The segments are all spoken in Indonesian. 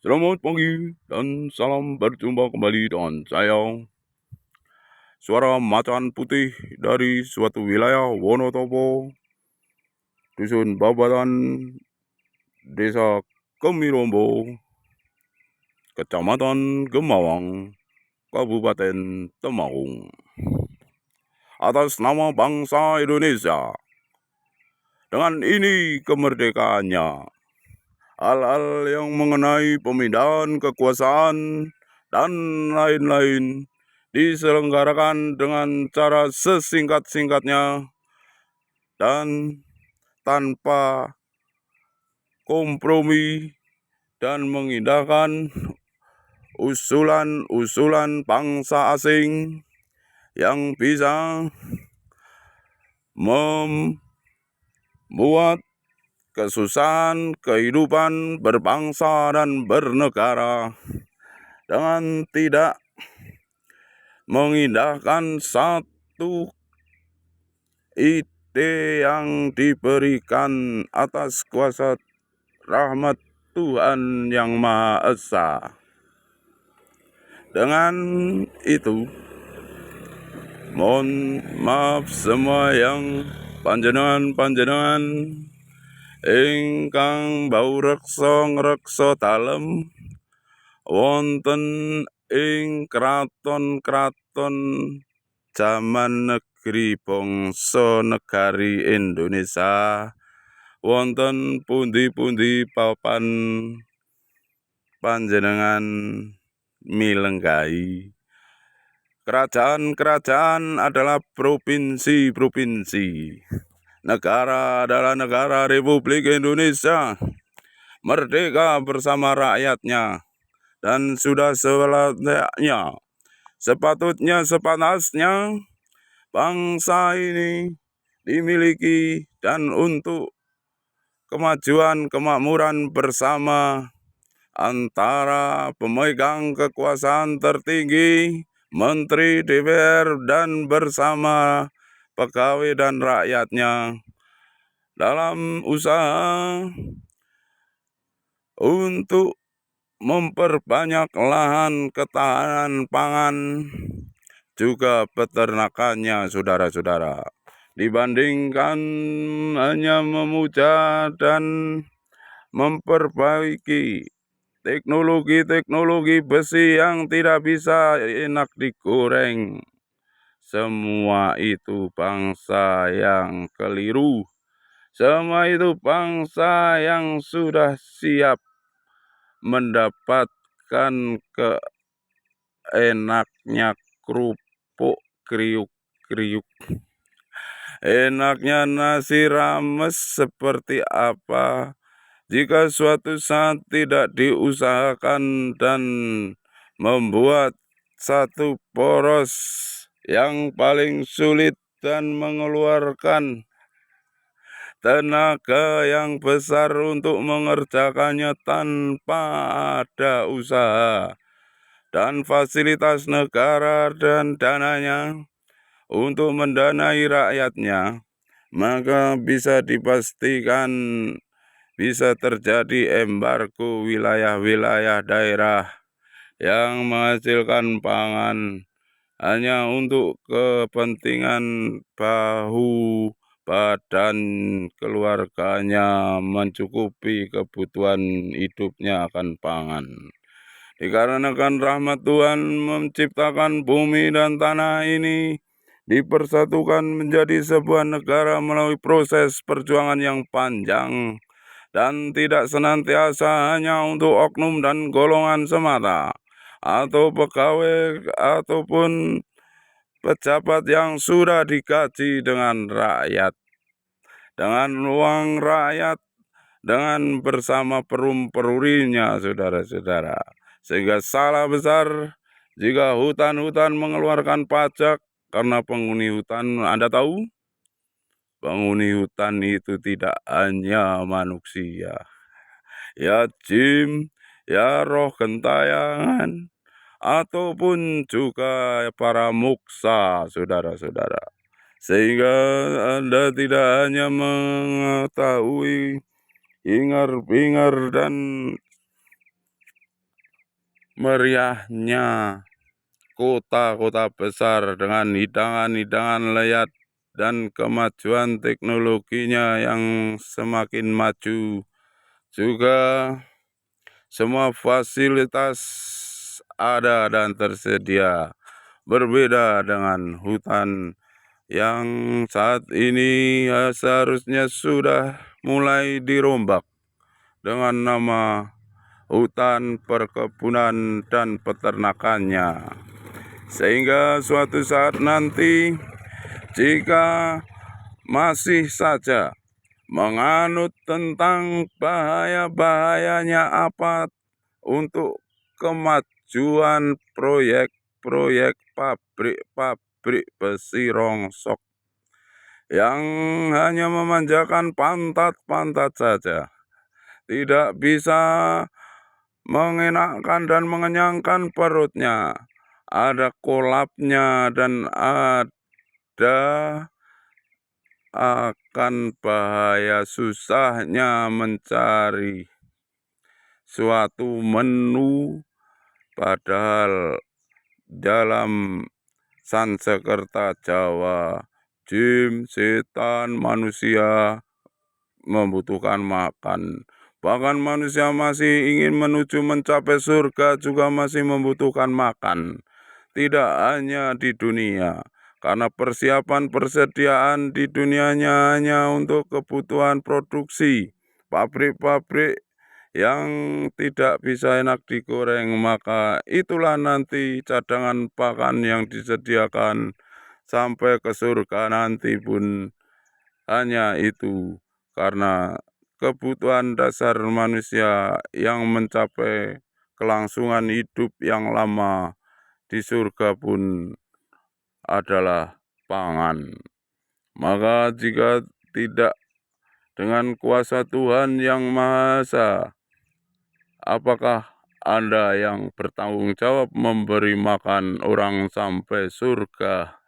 Selamat pagi dan salam berjumpa kembali dengan saya, suara macan putih dari suatu wilayah Wonosobo, Dusun Babatan, Desa Kemirombo, Kecamatan Gemawang, Kabupaten Temanggung. Atas nama bangsa Indonesia, dengan ini kemerdekaannya, hal-hal yang mengenai pemindahan kekuasaan dan lain-lain diselenggarakan dengan cara sesingkat-singkatnya dan tanpa kompromi dan mengindahkan usulan-usulan bangsa asing yang bisa membuat kesusahan kehidupan berbangsa dan bernegara dengan tidak mengindahkan satu ide yang diberikan atas kuasa rahmat Tuhan Yang Maha Esa. Dengan itu, mohon maaf semua yang panjenengan ingkang bau reksa dalem wonten ing kraton-kraton jaman negeri bangsa negari Indonesia, wonten pundi-pundi papan panjenengan milenggahi. Kerajaan-kerajaan adalah provinsi-provinsi. Negara adalah negara Republik Indonesia, merdeka bersama rakyatnya, dan sudah selayaknya, sepantasnya bangsa ini dimiliki dan untuk kemajuan kemakmuran bersama antara pemegang kekuasaan tertinggi, menteri, DPR, dan bersama pegawai dan rakyatnya dalam usaha untuk memperbanyak lahan ketahanan pangan juga peternakannya, saudara-saudara. Dibandingkan hanya memuja dan memperbaiki teknologi besi yang tidak bisa enak digoreng. Semua itu bangsa yang keliru. Semua itu bangsa yang sudah siap mendapatkan keenaknya kerupuk kriuk-kriuk. Enaknya nasi rames seperti apa jika suatu saat tidak diusahakan dan membuat satu poros yang paling sulit dan mengeluarkan tenaga yang besar untuk mengerjakannya tanpa ada usaha dan fasilitas negara dan dananya untuk mendanai rakyatnya, maka bisa dipastikan bisa terjadi embargo wilayah-wilayah daerah yang menghasilkan pangan hanya untuk kepentingan bahu badan keluarganya, mencukupi kebutuhan hidupnya akan pangan. Dikarenakan rahmat Tuhan menciptakan bumi dan tanah ini dipersatukan menjadi sebuah negara melalui proses perjuangan yang panjang dan tidak senantiasa hanya untuk oknum dan golongan semata, atau pegawai ataupun pejabat yang sudah digaji dengan rakyat, dengan uang rakyat, dengan bersama perum-perurinya, saudara-saudara. Sehingga salah besar jika hutan-hutan mengeluarkan pajak, karena penghuni hutan, Anda tahu, penghuni hutan itu tidak hanya manusia, ya jin, ya roh gentayangan, ataupun juga para muksa, saudara-saudara. Sehingga Anda tidak hanya mengetahui hingar-bingar dan meriahnya kota-kota besar dengan hidangan-hidangan lezat dan kemajuan teknologinya yang semakin maju. Juga semua fasilitas ada dan tersedia. Berbeda dengan hutan yang saat ini seharusnya sudah mulai dirombak dengan nama hutan perkebunan dan peternakannya. Sehingga suatu saat nanti jika masih saja menganut tentang bahaya-bahayanya apa untuk kemajuan proyek-proyek pabrik besi rongsok yang hanya memanjakan pantat-pantat saja, tidak bisa mengenakkan dan mengenyangkan perutnya, ada kolapnya dan ada akan bahaya susahnya mencari suatu menu, padahal dalam Sansekerta Jawa, jin, setan, manusia membutuhkan makan. Bahkan manusia masih ingin menuju mencapai surga juga masih membutuhkan makan. Tidak hanya di dunia, karena persiapan persediaan di dunianya hanya untuk kebutuhan produksi. Pabrik-pabrik yang tidak bisa enak digoreng, maka itulah nanti cadangan pakan yang disediakan sampai ke surga nanti pun hanya itu, karena kebutuhan dasar manusia yang mencapai kelangsungan hidup yang lama di surga pun adalah pangan. Maka jika tidak dengan kuasa Tuhan yang Maha Esa, apakah Anda yang bertanggung jawab memberi makan orang sampai surga?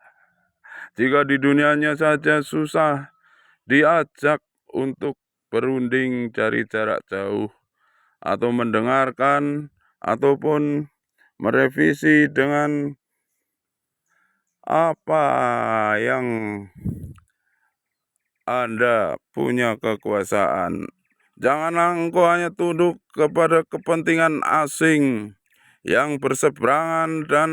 Jika di dunianya saja susah diajak untuk berunding dari jarak jauh atau mendengarkan ataupun merevisi dengan apa yang Anda punya kekuasaan. Janganlah engkau hanya tunduk kepada kepentingan asing yang berseberangan dan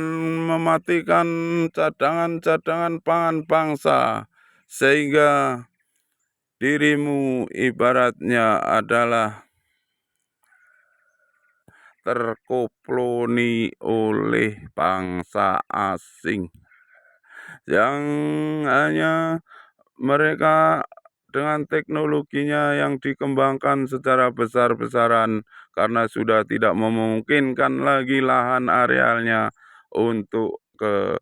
mematikan cadangan-cadangan pangan bangsa, sehingga dirimu ibaratnya adalah terkoploni oleh bangsa asing yang hanya mereka dengan teknologinya yang dikembangkan secara besar-besaran karena sudah tidak memungkinkan lagi lahan arealnya untuk ke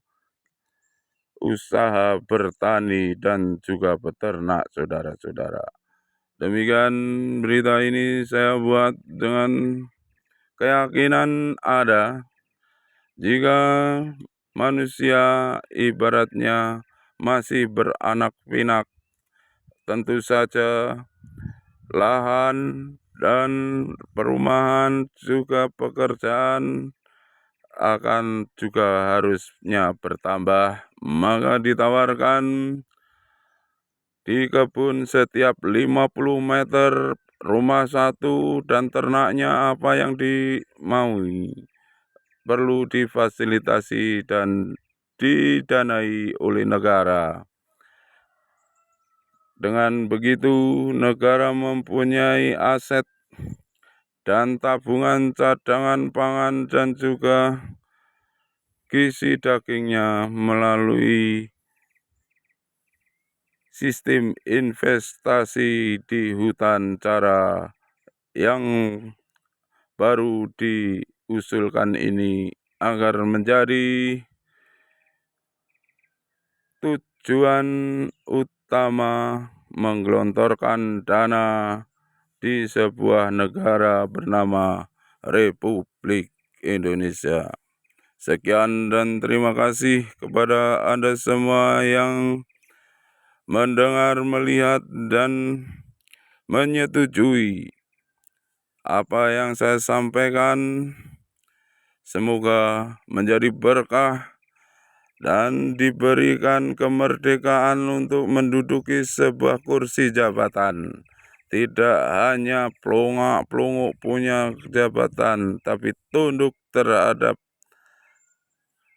usaha bertani dan juga beternak, saudara-saudara. Demikian berita ini saya buat dengan keyakinan ada jika manusia ibaratnya masih beranak pinak, tentu saja lahan dan perumahan juga pekerjaan akan juga harusnya bertambah. Maka ditawarkan di kebun setiap 50 meter rumah satu dan ternaknya apa yang dimaui perlu difasilitasi dan didanai oleh negara. Dengan begitu, negara mempunyai aset dan tabungan cadangan pangan dan juga gizi dagingnya melalui sistem investasi di hutan, cara yang baru diusulkan ini agar menjadi tujuan utama menggelontorkan dana di sebuah negara bernama Republik Indonesia. Sekian dan terima kasih kepada Anda semua yang mendengar, melihat, dan menyetujui apa yang saya sampaikan. semoga menjadi berkah dan diberikan kemerdekaan untuk menduduki sebuah kursi jabatan. Tidak hanya pelongak-pelongok punya jabatan, tapi tunduk terhadap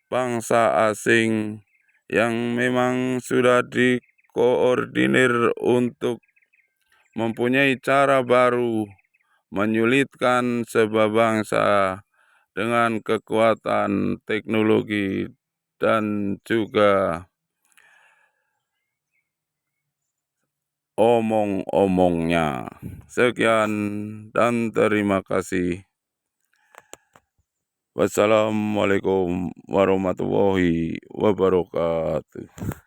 bangsa asing yang memang sudah dikoordinir untuk mempunyai cara baru menyulitkan sebuah bangsa dengan kekuatan teknologi dan juga omong-omongnya. Sekian dan terima kasih. Wassalamualaikum warahmatullahi wabarakatuh.